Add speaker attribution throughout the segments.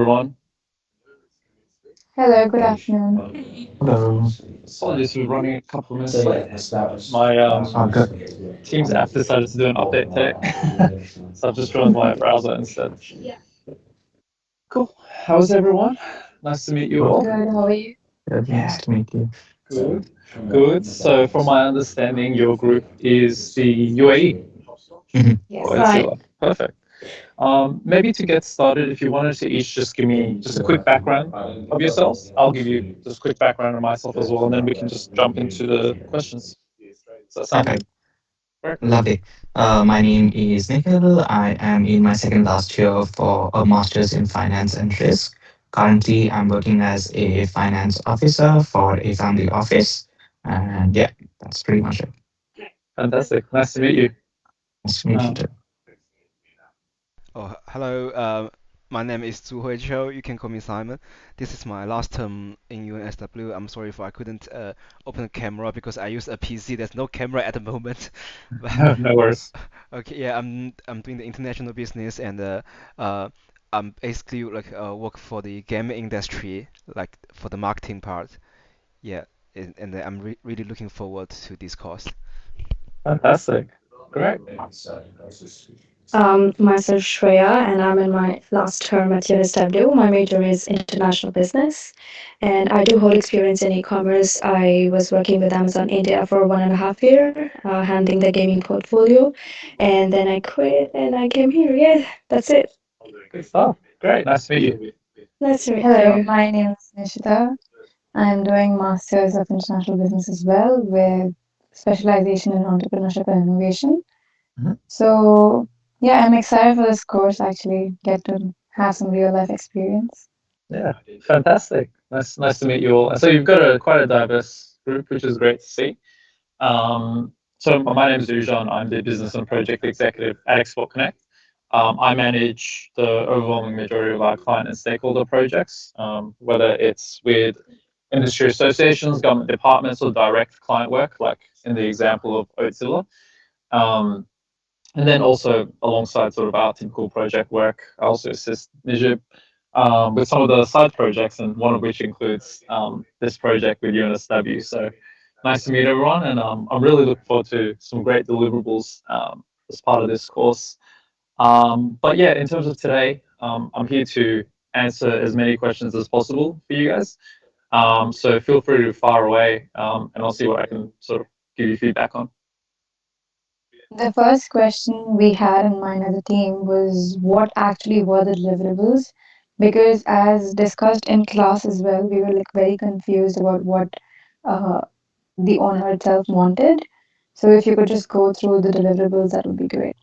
Speaker 1: Everyone.
Speaker 2: Hello, good afternoon.
Speaker 3: Hello.
Speaker 1: Apologies for running a couple of minutes late. My
Speaker 3: Good.
Speaker 1: Teams app decided to do an update today, so I've just joined my browser instead. Cool. How's everyone? Nice to meet you
Speaker 3: Good.
Speaker 1: all.
Speaker 2: Good, how are you?
Speaker 3: Good. Nice to meet you.
Speaker 1: Good. Good. So, from my understanding, your group is the UAE
Speaker 3: Mhm.
Speaker 1: or
Speaker 2: Yes.
Speaker 1: Etsila. Perfect. Maybe to get started, if you wanted to each just give me just a quick background of yourselves, I'll give you just a quick background of myself as well, and then we can just jump into the questions. Does that sound
Speaker 3: Okay.
Speaker 1: good? Right.
Speaker 3: Lovely. My name is Nikhil. I am in my second last year for a master's in finance and risk. Currently, I'm working as a finance officer for a family office. And yeah, that's pretty much it.
Speaker 1: Fantastic. Nice to meet you.
Speaker 3: Nice to meet you
Speaker 1: Um,
Speaker 3: too.
Speaker 4: Oh, hello. My name is Zhu Hui Qiu. You can call me Simon. This is my last term in UNSW. I'm sorry if I couldn't open the camera because I use a PC. There's no camera at the moment. But
Speaker 1: no worries.
Speaker 4: okay, yeah, I'm doing the international business and uh, I'm basically like work for the game industry, like for the marketing part. Yeah, and I'm really looking forward to this course.
Speaker 1: Fantastic. Great.
Speaker 2: Myself Shreya, and I'm in my last term at UNSW. My major is international business, and I do hold experience in e-commerce. I was working with Amazon India for 1.5 year, handling the gaming portfolio, and then I quit and I came here. Yeah, that's it.
Speaker 1: Good stuff. Great. Nice to meet you.
Speaker 2: Nice to meet
Speaker 5: Hello,
Speaker 2: you.
Speaker 5: my name is Nishita. I'm doing Masters of International Business as well with specialization in entrepreneurship and innovation.
Speaker 1: Mhm.
Speaker 5: So, yeah, I'm excited for this course actually, get to have some real life experience.
Speaker 1: Yeah. Fantastic. Nice to meet you all. So you've got quite a diverse group, which is great to see. So my name is Ujan. I'm the business and project executive at Export Connect. I manage the overwhelming majority of our client and stakeholder projects, whether it's with industry associations, government departments, or direct client work, like in the example of Oatzilla. Um, and then also alongside sort of our typical project work, I also assist Nijib with some of the side projects, and one of which includes this project with UNSW. So nice to meet everyone, and I'm really looking forward to some great deliverables as part of this course. But yeah, in terms of today, I'm here to answer as many questions as possible for you guys. So feel free to fire away, and I'll see what I can sort of give you feedback on.
Speaker 5: The first question we had in mind as a team was what actually were the deliverables? Because as discussed in class as well, we were like very confused about what uh, the owner itself wanted. So if you could just go through the deliverables, that would be great.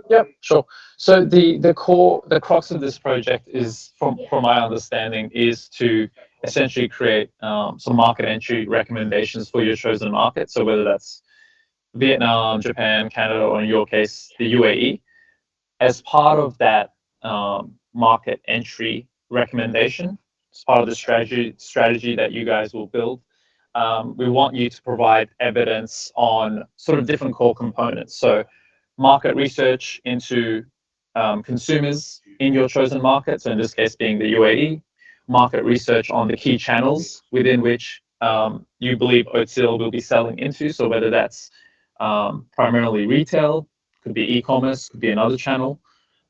Speaker 1: Yep, sure. So the crux of this project is, from my understanding, is to essentially create some market entry recommendations for your chosen market. So whether that's Vietnam, Japan, Canada, or in your case, the UAE, as part of that market entry recommendation, as part of the strategy that you guys will build, we want you to provide evidence on sort of different core components. So market research into consumers in your chosen market, so in this case being the UAE, market research on the key channels within which you believe Oatsil will be selling into. So whether that's primarily retail, could be e-commerce, could be another channel.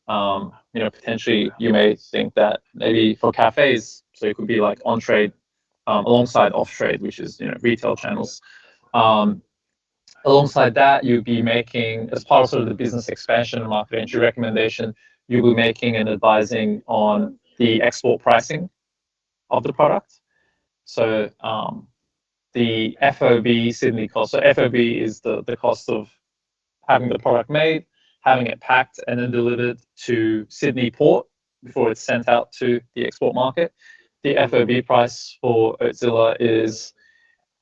Speaker 1: Potentially you may think that maybe for cafes, so it could be like on trade alongside off trade, which is retail channels. Um, Alongside that, you'll be making, as part of sort of the business expansion and market entry recommendation, you'll be making and advising on the export pricing of the product. So the FOB Sydney cost. So FOB is the cost of having the product made, having it packed, and then delivered to Sydney port before it's sent out to the export market. The FOB price for Oatzilla is,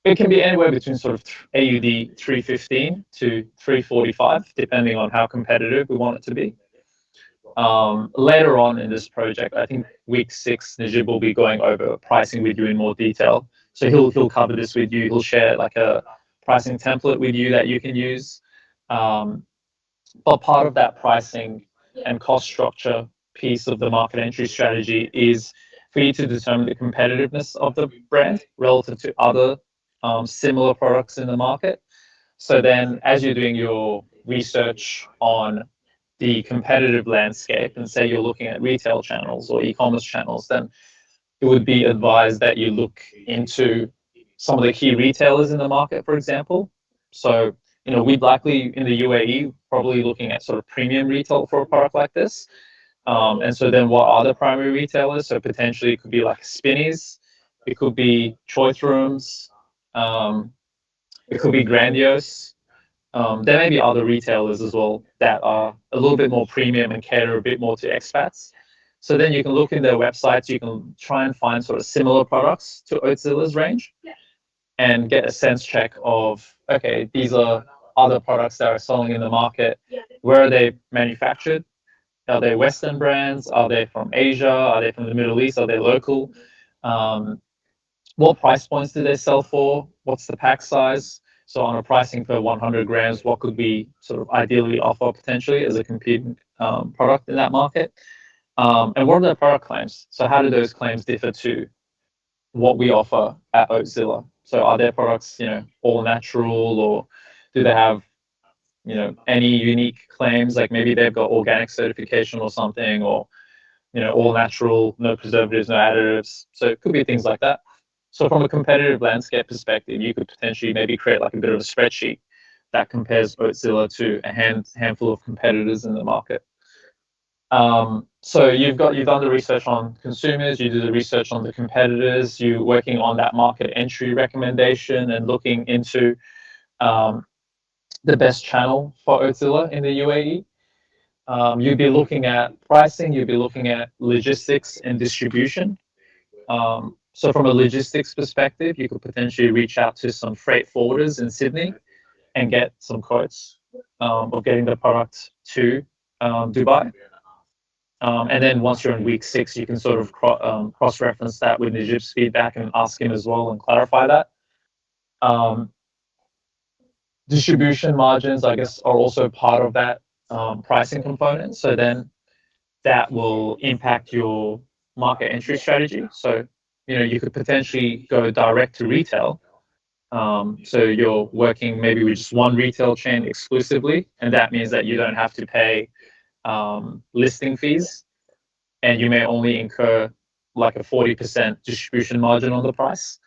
Speaker 1: it can be anywhere between sort of AUD 315 to 345, depending on how competitive we want it to be. Later on in this project, I think week 6, Najib will be going over pricing with you in more detail. So he'll cover this with you. He'll share like a pricing template with you that you can use. Um, but part of that pricing and cost structure piece of the market entry strategy is for you to determine the competitiveness of the brand relative to other similar products in the market. So then, as you're doing your research on the competitive landscape, and say you're looking at retail channels or e-commerce channels, then it would be advised that you look into some of the key retailers in the market, for example. So, we'd likely in the UAE probably looking at sort of premium retail for a product like this. And so then what are the primary retailers? So potentially it could be like Spinneys, it could be Choice Rooms, um, it could be Grandiose. There may be other retailers as well that are a little bit more premium and cater a bit more to expats. So then you can look in their websites, you can try and find sort of similar products to Oatzilla's range and get a sense check of, okay, these are other products that are selling in the market. Where are they manufactured? Are they Western brands? Are they from Asia? Are they from the Middle East? Are they local? Um, what price points do they sell for? What's the pack size? So on a pricing per 100 grams, what could we sort of ideally offer potentially as a competing product in that market? And what are the product claims? So how do those claims differ to what we offer at Oatzilla? So are their products, all natural, or do they have, any unique claims? Like maybe they've got organic certification or something, or all natural, no preservatives, no additives. So it could be things like that. So from a competitive landscape perspective, you could potentially maybe create like a bit of a spreadsheet that compares Oatzilla to a handful of competitors in the market. So you've done the research on consumers, you do the research on the competitors, you're working on that market entry recommendation and looking into the best channel for Oatzilla in the UAE. You'd be looking at pricing, you'd be looking at logistics and distribution. So from a logistics perspective, you could potentially reach out to some freight forwarders in Sydney and get some quotes of getting the product to Dubai. And then once you're in week 6, you can sort of cross-reference that with Najib's feedback and ask him as well and clarify that. Distribution margins, I guess, are also part of that pricing component. So then that will impact your market entry strategy. So, you could potentially go direct to retail. So you're working maybe with just one retail chain exclusively, and that means that you don't have to pay listing fees, and you may only incur like a 40% distribution margin on the price.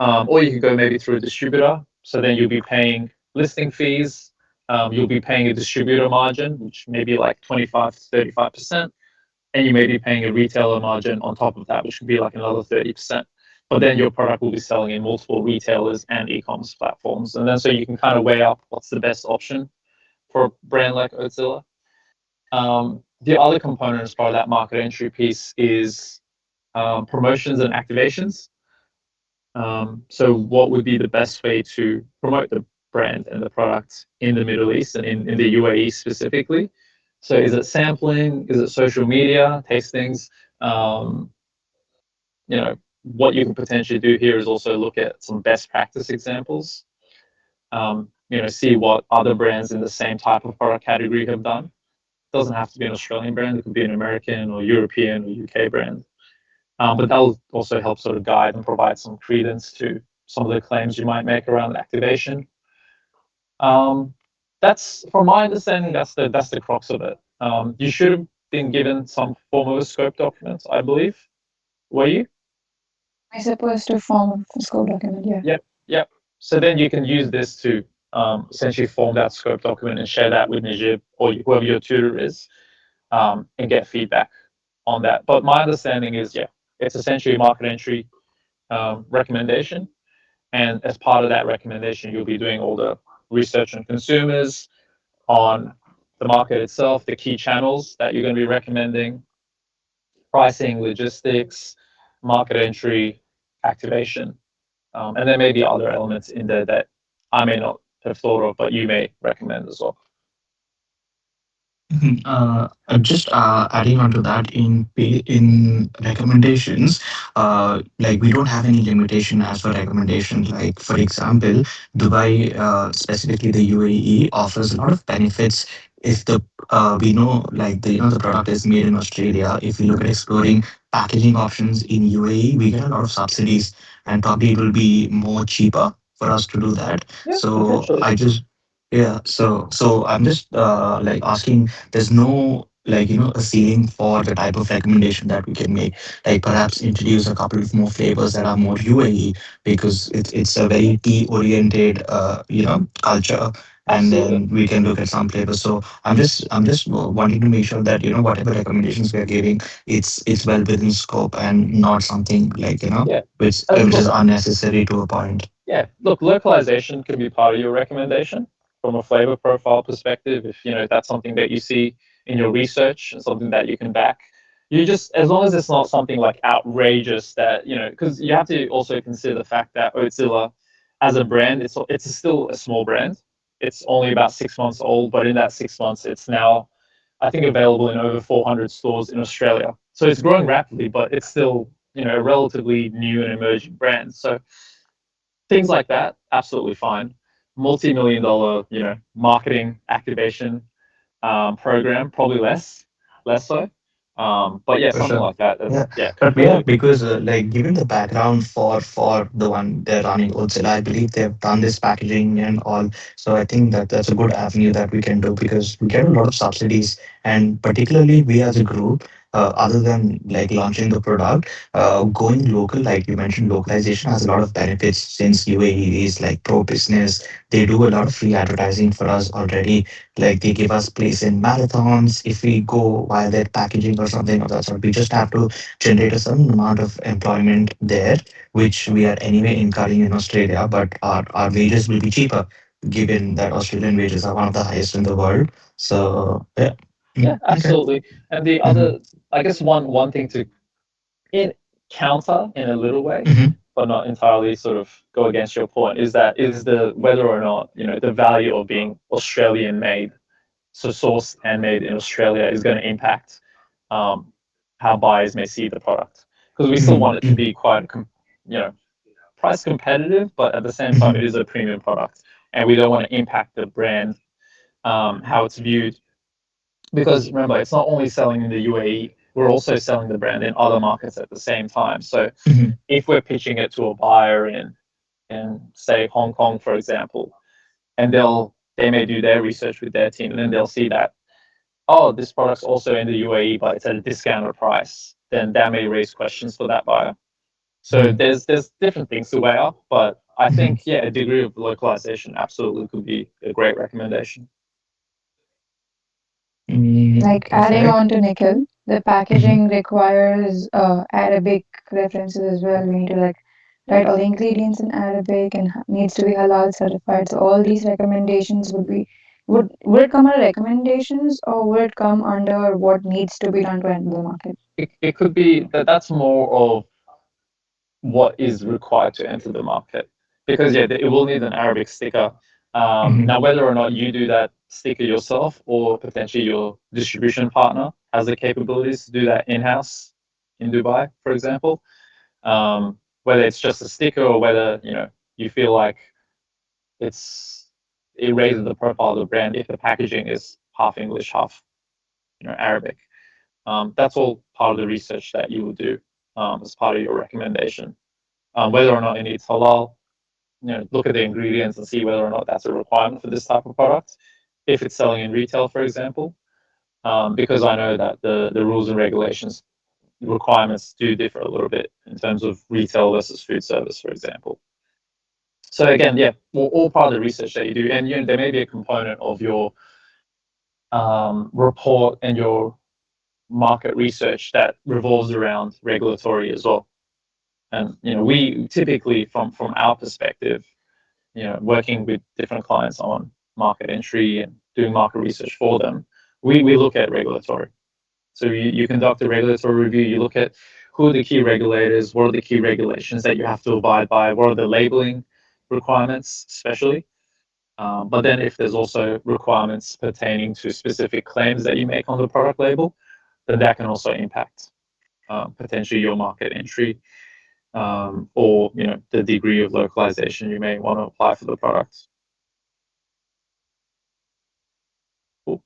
Speaker 1: Or you could go maybe through a distributor. So then you'll be paying listing fees. You'll be paying a distributor margin, which may be like 25 to 35%. And you may be paying a retailer margin on top of that, which could be like another 30%. But then your product will be selling in multiple retailers and e-commerce platforms. And then so you can kind of weigh up what's the best option for a brand like Oatzilla. The other component as part of that market entry piece is promotions and activations. So what would be the best way to promote the brand and the product in the Middle East and in the UAE specifically? So is it sampling? Is it social media, tastings? What you can potentially do here is also look at some best practice examples. See what other brands in the same type of product category have done. It doesn't have to be an Australian brand. It could be an American or European or UK brand. But that will also help sort of guide and provide some credence to some of the claims you might make around activation. That's, from my understanding, that's the crux of it. You should have been given some form of a scope document, I believe. Were you?
Speaker 5: I supposed to form a scope document, yeah.
Speaker 1: Yep. So then you can use this to essentially form that scope document and share that with Najib or whoever your tutor is, and get feedback on that. But my understanding is, it's essentially a market entry recommendation. And as part of that recommendation, you'll be doing all the research on consumers, on the market itself, the key channels that you're going to be recommending, pricing, logistics, market entry, activation. And there may be other elements in there that I may not have thought of, but you may recommend as well.
Speaker 3: Just adding on to that, in recommendations, like we don't have any limitation as for recommendations. Like for example, Dubai, specifically the UAE, offers a lot of benefits if the we know like the product is made in Australia, if we look at exploring packaging options in UAE, we get a lot of subsidies, and probably it will be more cheaper for us to do that.
Speaker 1: Yeah,
Speaker 3: So
Speaker 1: potentially.
Speaker 3: I just yeah, so I'm just like asking, there's no like a ceiling for the type of recommendation that we can make, like perhaps introduce a couple of more flavors that are more UAE, because it's a very tea oriented culture, and
Speaker 1: Absolutely.
Speaker 3: then we can look at some flavors. So I'm just wanting to make sure that whatever recommendations we are giving, it's well within scope and not something like
Speaker 1: Yeah.
Speaker 3: which is
Speaker 1: Look,
Speaker 3: unnecessary to a point.
Speaker 1: yeah. Look, localization can be part of your recommendation from a flavor profile perspective. If that's something that you see in your research and something that you can back, you just as long as it's not something like outrageous that because you have to also consider the fact that Oatzilla, as a brand, it's still a small brand. It's only about 6 months old, but in that 6 months, it's now I think available in over 400 stores in Australia. So it's growing rapidly, but it's still a relatively new and emerging brand. So things like that, absolutely fine. Multi-million dollar, marketing activation program, probably less so. But yeah,
Speaker 3: For
Speaker 1: something
Speaker 3: sure.
Speaker 1: like that.
Speaker 3: Yeah,
Speaker 1: Yeah,
Speaker 3: but yeah,
Speaker 1: completely.
Speaker 3: because like given the background for the one they're running Ozilla, I believe they've done this packaging and all. So I think that that's a good avenue that we can do, because we get a lot of subsidies, and particularly we as a group, other than like launching the product, going local, like you mentioned, localization has a lot of benefits, since UAE is like pro business. They do a lot of free advertising for us already, like they give us place in marathons if we go while they're packaging or something of that sort. We just have to generate a certain amount of employment there, which we are anyway incurring in Australia, but our wages will be cheaper, given that Australian wages are one of the highest in the world. So yeah.
Speaker 1: Yeah,
Speaker 3: Okay.
Speaker 1: absolutely. And the
Speaker 3: Hmm.
Speaker 1: other, I guess, one thing to in counter in a little way,
Speaker 3: Hmm.
Speaker 1: but not entirely sort of go against your point, is the whether or not the value of being Australian made, so sourced and made in Australia, is going to impact um, how buyers may see the product, because we still
Speaker 3: Hmm.
Speaker 1: want it to be quite price competitive, but at the same time
Speaker 3: Hmm.
Speaker 1: it is a premium product, and we don't want to impact the brand, how it's viewed, because remember, it's not only selling in the UAE, we're also selling the brand in other markets at the same time. So
Speaker 3: Hmm.
Speaker 1: if we're pitching it to a buyer in say Hong Kong, for example, and they may do their research with their team, and then they'll see that, oh, this product's also in the UAE, but it's at a discounted price, then that may raise questions for that buyer. So
Speaker 3: Hmm.
Speaker 1: there's different things to weigh up, but I
Speaker 3: Hmm.
Speaker 1: think yeah, a degree of localization absolutely could be a great recommendation.
Speaker 5: Like adding
Speaker 3: Perfect.
Speaker 5: on to Nikhil, the
Speaker 3: Hmm.
Speaker 5: packaging requires Arabic references as well. We need to like
Speaker 1: Yeah.
Speaker 5: write all the ingredients in Arabic and needs to be halal certified. So all these recommendations would it come under recommendations or would it come under what needs to be done to enter the market?
Speaker 1: It could be that's more of what is required to enter the market, because yeah, it will need an Arabic sticker.
Speaker 3: Hmm.
Speaker 1: Now, whether or not you do that sticker yourself or potentially your distribution partner has the capabilities to do that in-house in Dubai, for example, whether it's just a sticker or whether you feel like it's it raises the profile of the brand if the packaging is half English, half Arabic. That's all part of the research that you will do as part of your recommendation. Whether or not it needs halal, look at the ingredients and see whether or not that's a requirement for this type of product. If it's selling in retail, for example, because I know that the rules and regulations requirements do differ a little bit in terms of retail versus food service, for example. So again, yeah, all part of the research that you do, and there may be a component of your report and your market research that revolves around regulatory as well. And we typically, from our perspective, working with different clients on market entry and doing market research for them, we look at regulatory. So you conduct a regulatory review, you look at who are the key regulators, what are the key regulations that you have to abide by, what are the labeling requirements, especially. But then if there's also requirements pertaining to specific claims that you make on the product label, then that can also impact potentially your market entry, or the degree of localization you may want to apply for the product. Cool.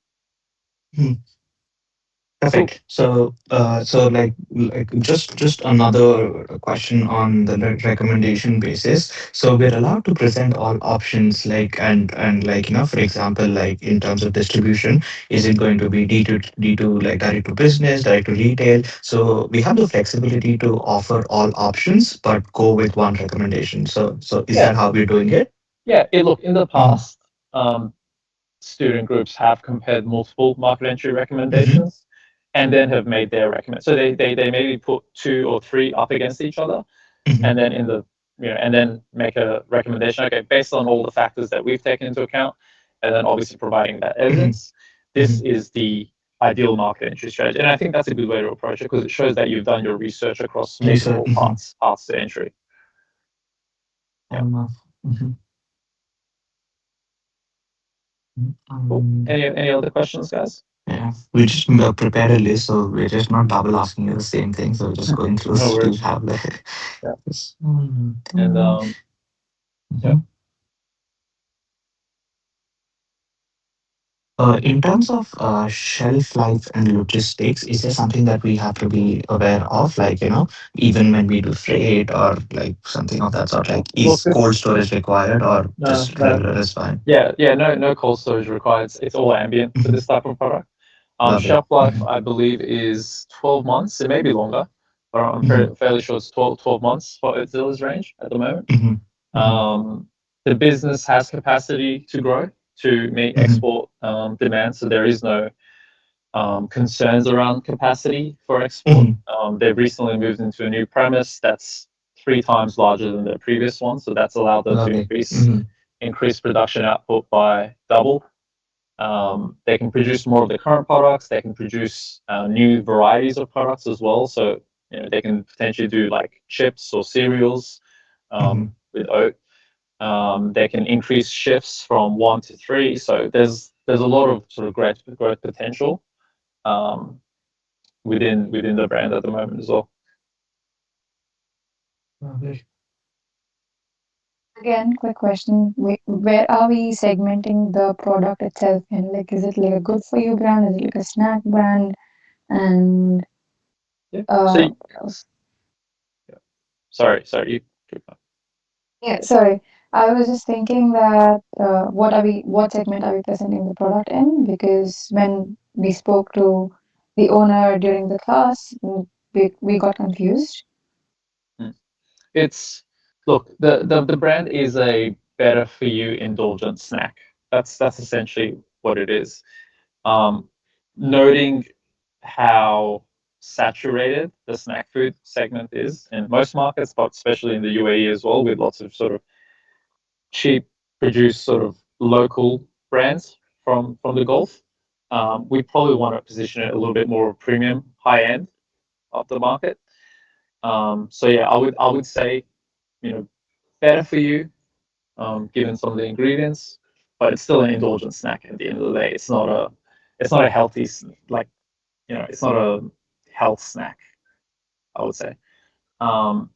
Speaker 3: Mhm. Perfect. So just another question on the recommendation basis. So we're allowed to present all options, and for example, like in terms of distribution, is it going to be D2, like direct to business, direct to retail? So we have the flexibility to offer all options, but go with one recommendation. So is
Speaker 1: Yeah,
Speaker 3: that how we're doing it?
Speaker 1: yeah. Look, in the
Speaker 3: Mhm.
Speaker 1: past, student groups have compared multiple market entry
Speaker 3: Mhm.
Speaker 1: recommendations and then have made their recommend. So they maybe put two or three up against each other,
Speaker 3: Mhm.
Speaker 1: and then in the and then make a recommendation. Okay, based on all the factors that we've taken into account, and then obviously providing that
Speaker 3: Mhm.
Speaker 1: evidence, this
Speaker 3: Mhm.
Speaker 1: is the ideal market entry strategy. And I think that's a good way to approach it because it shows that you've done your research across
Speaker 3: Research.
Speaker 1: multiple paths to entry.
Speaker 3: Fair
Speaker 1: Yeah,
Speaker 3: enough. Mhm.
Speaker 1: cool.
Speaker 3: Um,
Speaker 1: Any other questions, guys?
Speaker 3: yeah, we just prepared a list, so we're just not double asking you the same thing. So we're just going through
Speaker 1: No
Speaker 3: to
Speaker 1: worries.
Speaker 3: have like
Speaker 1: Yeah,
Speaker 3: this.
Speaker 1: and yeah.
Speaker 3: Mhm. In terms of shelf life and logistics, is there something that we have to be aware of? Like, even when we do freight or like something of that sort, like
Speaker 1: Look,
Speaker 3: is cold storage required or
Speaker 1: no,
Speaker 3: just
Speaker 1: no,
Speaker 3: regular is fine?
Speaker 1: yeah, no cold storage required. It's all ambient for
Speaker 3: Mhm.
Speaker 1: this type of product.
Speaker 3: Lovely.
Speaker 1: Shelf life,
Speaker 3: Mhm.
Speaker 1: I believe, is 12 months. It may be longer, but I'm
Speaker 3: Mhm.
Speaker 1: fairly sure it's 12 months for Oatzilla's range at the moment.
Speaker 3: Mhm. Mhm.
Speaker 1: Um, the business has capacity to grow to meet
Speaker 3: Mhm.
Speaker 1: export demand, so there is no concerns around capacity for export.
Speaker 3: Mhm.
Speaker 1: They've recently moved into a new premise that's 3 times larger than their previous one, so that's allowed them to
Speaker 3: Lovely. Mhm.
Speaker 1: increase production output by double. They can produce more of the current products. They can produce new varieties of products as well. So they can potentially do like chips or cereals
Speaker 3: Mhm.
Speaker 1: with oat. They can increase shifts from 1 to 3. So there's a lot of sort of growth potential um, within the brand at the moment as well.
Speaker 3: Lovely.
Speaker 5: Again, quick question. Where are we segmenting the product itself in? Like, is it like a good for you brand? Is it like a snack brand? And
Speaker 1: Yeah. So
Speaker 5: what else?
Speaker 1: sorry.
Speaker 5: Yeah, sorry. I was just thinking that what segment are we presenting the product in? Because when we spoke to the owner during the class, we got confused.
Speaker 1: Mm. It's look the brand is a better for you indulgent snack. That's essentially what it is. Um, Noting how saturated the snack food segment is in most markets, but especially in the UAE as well, with lots of sort of cheap produced sort of local brands from the Gulf. We probably want to position it a little bit more premium, high end of the market. So yeah, I would say you know better for you, given some of the ingredients, but it's still an indulgent snack at the end of the day. It's not a healthy like it's not a health snack, I would say. Um,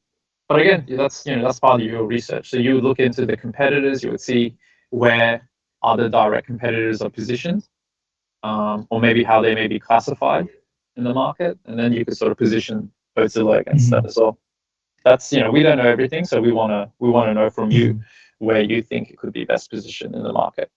Speaker 1: but again, that's part of your research. So you would look into the competitors, you would see where other direct competitors are positioned, or maybe how they may be classified in the market, and then you could sort of position Oatzilla against them
Speaker 3: Mhm.
Speaker 1: as well. That's we don't know everything, so we wanna know from you
Speaker 3: Mhm.
Speaker 1: where you think it could be best positioned in the market.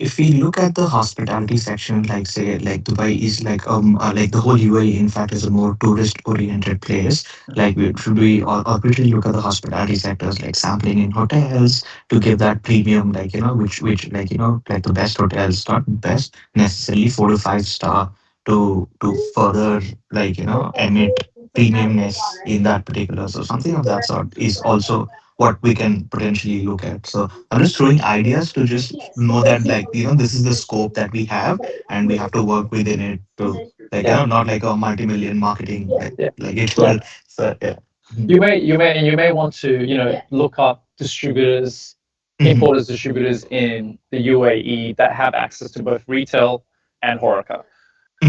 Speaker 3: If we look at the hospitality section, like say like Dubai is like the whole UAE in fact is a more tourist oriented place. Like should we or really look at the hospitality sectors like sampling in hotels to give that premium, like which like the best hotels, not best necessarily 4 to 5 star, to further emit premiumness in that particular. So something of that sort is also what we can potentially look at. So I'm just throwing ideas to just know that this is the scope that we have and we have to work within it to
Speaker 1: Yeah,
Speaker 3: not like a multi-million marketing
Speaker 1: yeah,
Speaker 3: like it
Speaker 1: yeah.
Speaker 3: will. So yeah.
Speaker 1: You may want to look up distributors,
Speaker 3: Mhm.
Speaker 1: importers, distributors in the UAE that have access to both retail and Horeca.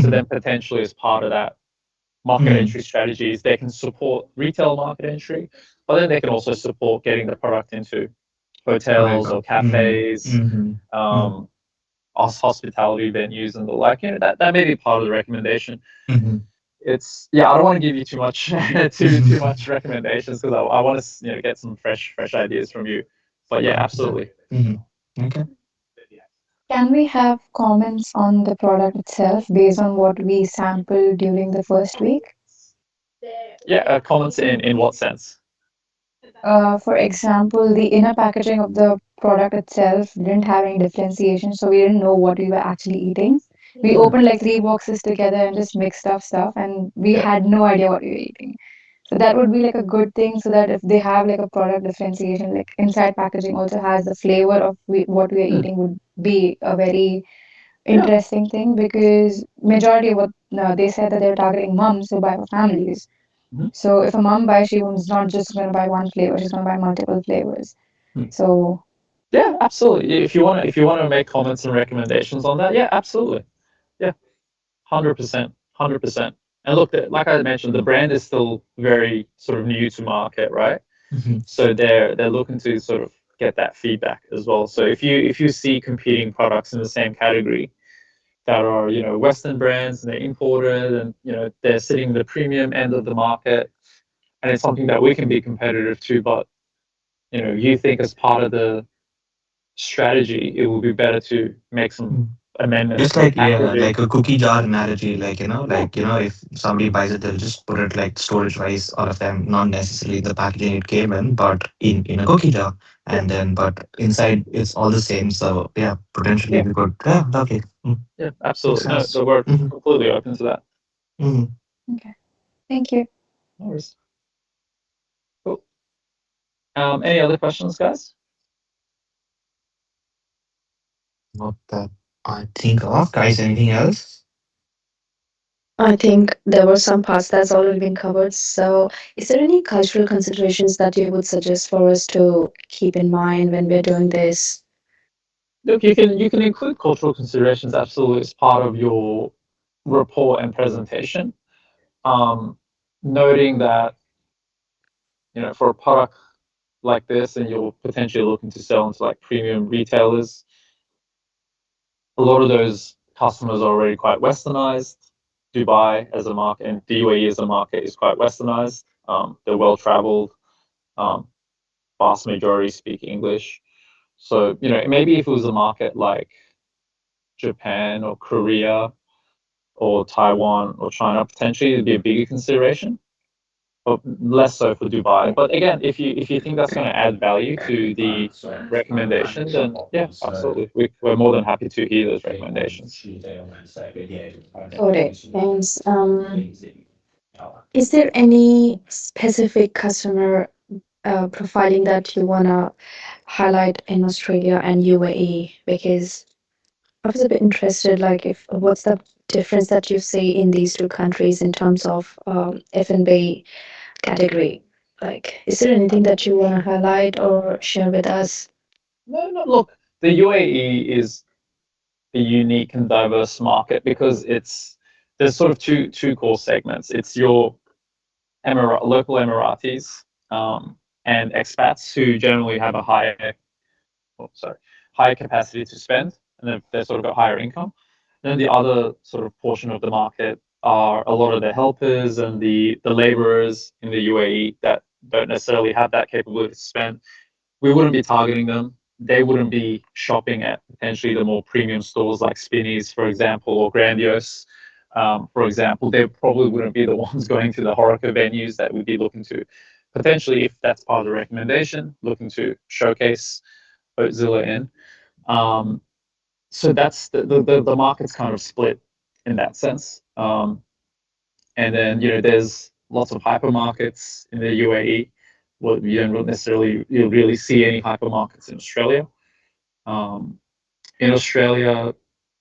Speaker 1: So
Speaker 3: Mhm.
Speaker 1: then potentially as part of that market
Speaker 3: Mhm.
Speaker 1: entry strategies, they can support retail market entry, but then they can also support getting the product into hotels
Speaker 3: Horeca.
Speaker 1: or
Speaker 3: Mhm.
Speaker 1: cafes,
Speaker 3: Mhm. Mhm.
Speaker 1: um, hospitality venues and the like. That may be part of the recommendation.
Speaker 3: Mhm.
Speaker 1: It's I don't want to give you too much too much recommendations because I want to get some fresh ideas from you. But yeah,
Speaker 3: 100%.
Speaker 1: absolutely.
Speaker 3: Okay.
Speaker 5: Can we have comments on the product itself based on what we sampled during the first week?
Speaker 1: Yeah, comments in what sense?
Speaker 5: For example, the inner packaging of the product itself didn't have any differentiation, so we didn't know what we were actually eating. We opened like three boxes together and just mixed up stuff, and we
Speaker 1: Yeah.
Speaker 5: had no idea what we were eating. So that would be like a good thing, so that if they have like a product differentiation, like inside packaging also has the flavor of what we are
Speaker 1: Mm.
Speaker 5: eating, would be a very
Speaker 1: Yeah.
Speaker 5: interesting thing, because majority of what they said that they were targeting moms who buy for families.
Speaker 1: Mhm.
Speaker 5: So if a mom buys, she's not just going to buy one flavor; she's going to buy multiple flavors.
Speaker 1: Mm.
Speaker 5: So
Speaker 1: Yeah, absolutely. If you want to make comments and recommendations on that, yeah, absolutely. Yeah, 100%, 100%. And look, like I mentioned, the brand is still very sort of new to market, right?
Speaker 3: Mhm.
Speaker 1: So they're looking to sort of get that feedback as well. So if you see competing products in the same category that are Western brands and they're imported and they're sitting in the premium end of the market, and it's something that we can be competitive to, but you think as part of the strategy, it will be better to make some amendments
Speaker 3: Just
Speaker 1: to the
Speaker 3: like
Speaker 1: packaging.
Speaker 3: like a cookie jar analogy, like if somebody buys it, they'll just put it like storage wise, all of them, not necessarily the packaging it came in, but in a cookie jar, and then but inside it's all the same. So yeah, potentially
Speaker 1: Yeah.
Speaker 3: we could. Yeah, okay.
Speaker 1: Yeah, absolutely. No,
Speaker 3: Makes sense.
Speaker 1: so we're
Speaker 3: Mhm.
Speaker 1: completely open to that.
Speaker 5: okay, thank you.
Speaker 1: No worries. Cool. Any other questions, guys?
Speaker 3: Not that I think of. Guys, anything else?
Speaker 2: I think there were some parts that's already been covered. So, is there any cultural considerations that you would suggest for us to keep in mind when we're doing this?
Speaker 1: Look, you can include cultural considerations absolutely as part of your report and presentation. Um, Noting that for a product like this, and you're potentially looking to sell into like premium retailers, a lot of those customers are already quite westernized. Dubai as a market and the UAE as a market is quite westernized. They're well traveled. Um, Vast majority speak English. So maybe if it was a market like Japan or Korea or Taiwan or China, potentially it'd be a bigger consideration, but less so for Dubai. But again, if you think that's going to add value to the recommendation, then yeah, absolutely, we're more than happy to hear those recommendations.
Speaker 2: Got it. Thanks. Is there any specific customer profiling that you wanna highlight in Australia and UAE? Because I was a bit interested, like, if what's the difference that you see in these two countries in terms of F&B category? Like, is there anything that you wanna highlight or share with us?
Speaker 1: No, no, look, the UAE is a unique and diverse market because there's sort of two core segments. It's your local Emiratis and expats who generally have a higher capacity to spend, and they've sort of got higher income. Then the other sort of portion of the market are a lot of the helpers and the laborers in the UAE that don't necessarily have that capability to spend. We wouldn't be targeting them. They wouldn't be shopping at potentially the more premium stores like Spinneys, for example, or Grandiose. For example, they probably wouldn't be the ones going to the Horeca venues that we'd be looking to potentially, if that's part of the recommendation, looking to showcase Oatzilla in. So that's the market's kind of split in that sense. And then there's lots of hypermarkets in the UAE. Well, you don't necessarily you really see any hypermarkets in Australia. Um, in Australia,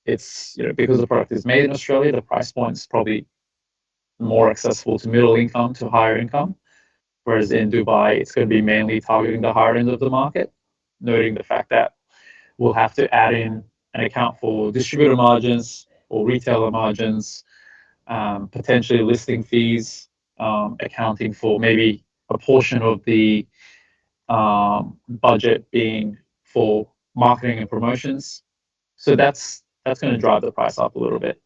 Speaker 1: it's because the product is made in Australia, the price point is probably more accessible to middle income to higher income. Whereas in Dubai, it's going to be mainly targeting the higher end of the market, noting the fact that we'll have to add in an account for distributor margins or retailer margins, potentially listing fees, accounting for maybe a portion of the budget being for marketing and promotions. So that's that's going to drive the price up a little bit.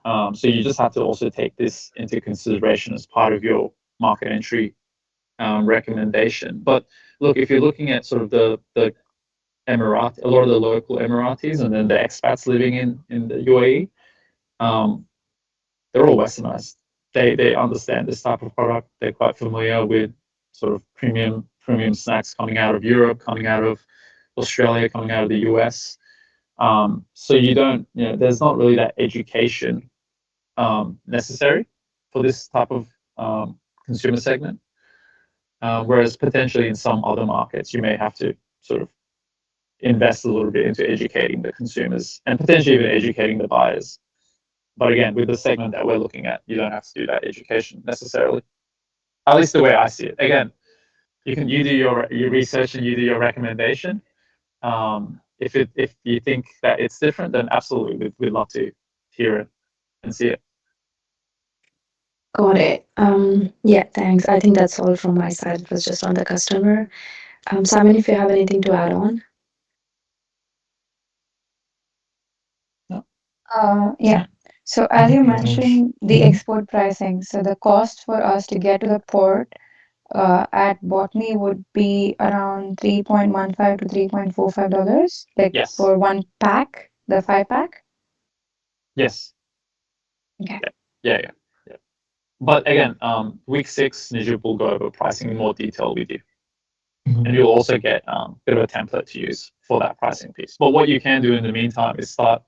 Speaker 1: So you just have to also take this into consideration as part of your market entry recommendation. But look, if you're looking at sort of the Emirat, a lot of the local Emiratis, and then the expats living in the UAE, they're all westernized. They understand this type of product. They're quite familiar with sort of premium snacks coming out of Europe, coming out of Australia, coming out of the US. So you don't, there's not really that education necessary for this type of consumer segment. Whereas potentially in some other markets, you may have to sort of invest a little bit into educating the consumers and potentially even educating the buyers. But again, with the segment that we're looking at, you don't have to do that education necessarily. At least the way I see it. Again, you do your research and you do your recommendation. If you think that it's different, then absolutely, we'd love to hear it and see it.
Speaker 2: Got it. Yeah, thanks. I think that's all from my side. It was just on the customer. Simon, if you have anything to add on.
Speaker 5: Yeah. So as you mentioned, the export pricing. So the cost for us to get to the port at Botany would be around $3.15 to $3.45, like
Speaker 1: Yes.
Speaker 5: for one pack, the 5-pack.
Speaker 1: Yes.
Speaker 5: Okay.
Speaker 1: Yeah. But again, week 6, Nijib will go over pricing in more detail with you. And you'll also get a bit of a template to use for that pricing piece. But what you can do in the meantime is start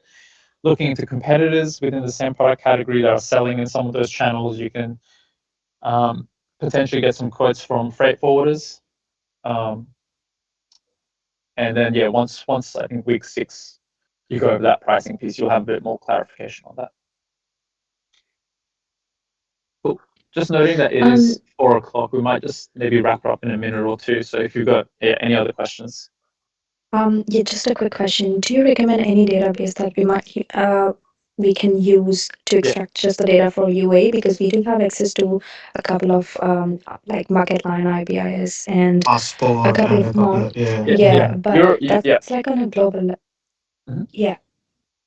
Speaker 1: looking into competitors within the same product category that are selling in some of those channels. You can potentially get some quotes from freight forwarders. And then, yeah, once I think week 6, you go over that pricing piece, you'll have a bit more clarification on that. Cool. Just noting that it is 4 o'clock. We might just maybe wrap it up in a minute or two. So if you've got any other questions.
Speaker 2: Yeah, just a quick question. Do you recommend any database that we can use to extract just the data for UA? Because we do have access to a couple of like MarketLine, IBIS, and
Speaker 3: Passport
Speaker 2: a couple
Speaker 3: and
Speaker 2: of more.
Speaker 1: Yeah.
Speaker 2: But
Speaker 1: Yeah.
Speaker 2: that's like on a global level.
Speaker 1: Mhm.
Speaker 2: Yeah.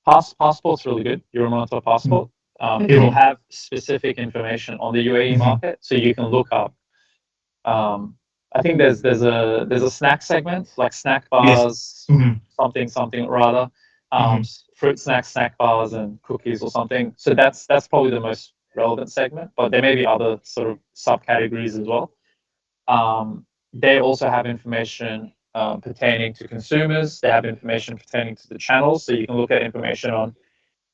Speaker 1: Passport's really good. Euromonitor Passport. It will have specific information on the UAE market, so you can look up. I think there's a snack segment like snack bars, something or other, fruit snacks, snack bars, and cookies or something. So that's probably the most relevant segment. But there may be other sort of subcategories as well. They also have information pertaining to consumers. They have information pertaining to the channels, so you can look at information on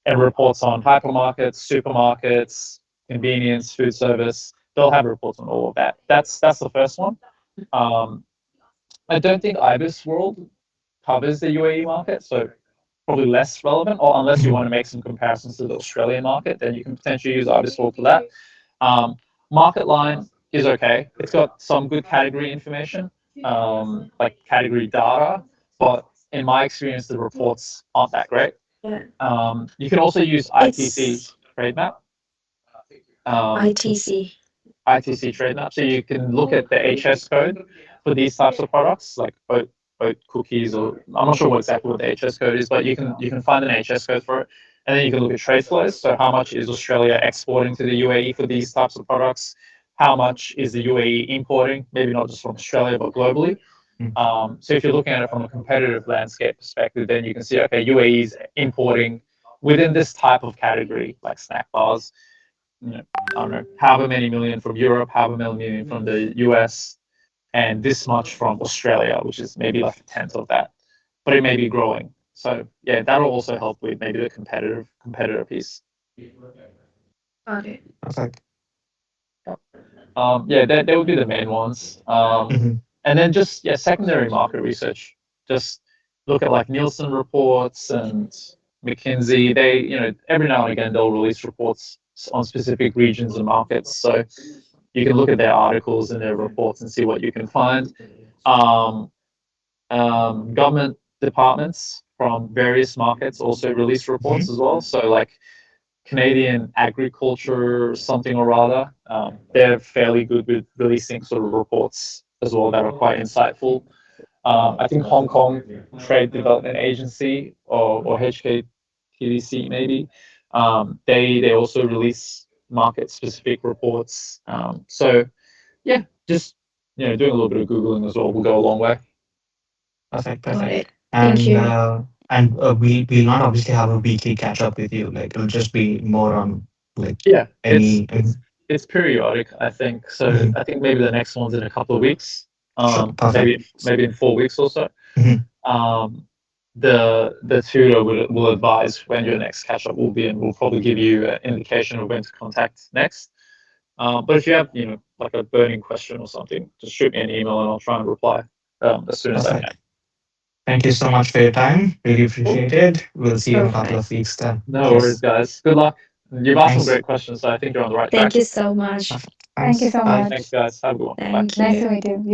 Speaker 1: and reports on hypermarkets, supermarkets, convenience, food service. They'll have reports on all of that. That's the first one. I don't think IBIS World covers the UAE market, so probably less relevant. Or unless you want to make some comparisons to the Australian market, then you can potentially use IBIS World for that. MarketLine is okay. It's got some good category information, like category data, but in my experience, the reports aren't that great. You can also use ITC Trade Map. ITC Trade Map. So you can look at the HS code for these types of products, like oat cookies, or I'm not sure exactly what the HS code is, but you can find an HS code for it, and then you can look at trade flows. So how much is Australia exporting to the UAE for these types of products? How much is the UAE importing? Maybe not just from Australia, but globally. So if you're looking at it from a competitive landscape perspective, then you can see, okay, UAE is importing within this type of category, like snack bars, I don't know, however many million from Europe, however many million from the US, and this much from Australia, which is maybe like a tenth of that, but it may be growing. So yeah, that'll also help with maybe the competitor piece.
Speaker 2: Got it.
Speaker 3: Perfect.
Speaker 1: Yeah, that would be the main ones. And then just secondary market research. Just look at like Nielsen reports and McKinsey. They, every now and again they'll release reports on specific regions and markets. So you can look at their articles and their reports and see what you can find. Government departments from various markets also release reports as well. So like Canadian agriculture, something or other, they're fairly good with releasing sort of reports as well that are quite insightful. I think Hong Kong Trade Development Agency or HKTI, PDC maybe. They also release market specific reports. So yeah, just doing a little bit of googling as well will go a long way.
Speaker 3: Perfect,
Speaker 2: Got
Speaker 3: perfect.
Speaker 2: it. Thank
Speaker 3: And
Speaker 2: you.
Speaker 3: we'll not obviously have a weekly catch up with you. Like it'll just be more on like
Speaker 1: Yeah,
Speaker 3: any.
Speaker 1: it's periodic, I think. So
Speaker 3: Mhm.
Speaker 1: I think maybe the next one's in a couple of weeks.
Speaker 3: Sure, perfect.
Speaker 1: Maybe in 4 weeks or so.
Speaker 3: Mhm.
Speaker 1: The tutor will advise when your next catch up will be, and will probably give you an indication of when to contact next. But if you have like a burning question or something, just shoot me an email and I'll try and reply as soon as I can.
Speaker 3: Perfect. Thank you so much for your time. Really appreciate it. We'll see you in a couple
Speaker 2: Perfect.
Speaker 3: of weeks then.
Speaker 1: No worries, guys. Good luck. You've asked some
Speaker 3: Thanks.
Speaker 1: great questions, so I think you're on the right track.
Speaker 2: Thank you so much.
Speaker 3: Perfect.
Speaker 5: Thank you
Speaker 3: Thanks.
Speaker 5: so
Speaker 3: Bye.
Speaker 5: much.
Speaker 1: Thanks, guys. Have a good one. Bye.
Speaker 2: Thank
Speaker 5: Nice
Speaker 2: you.
Speaker 5: to meet you.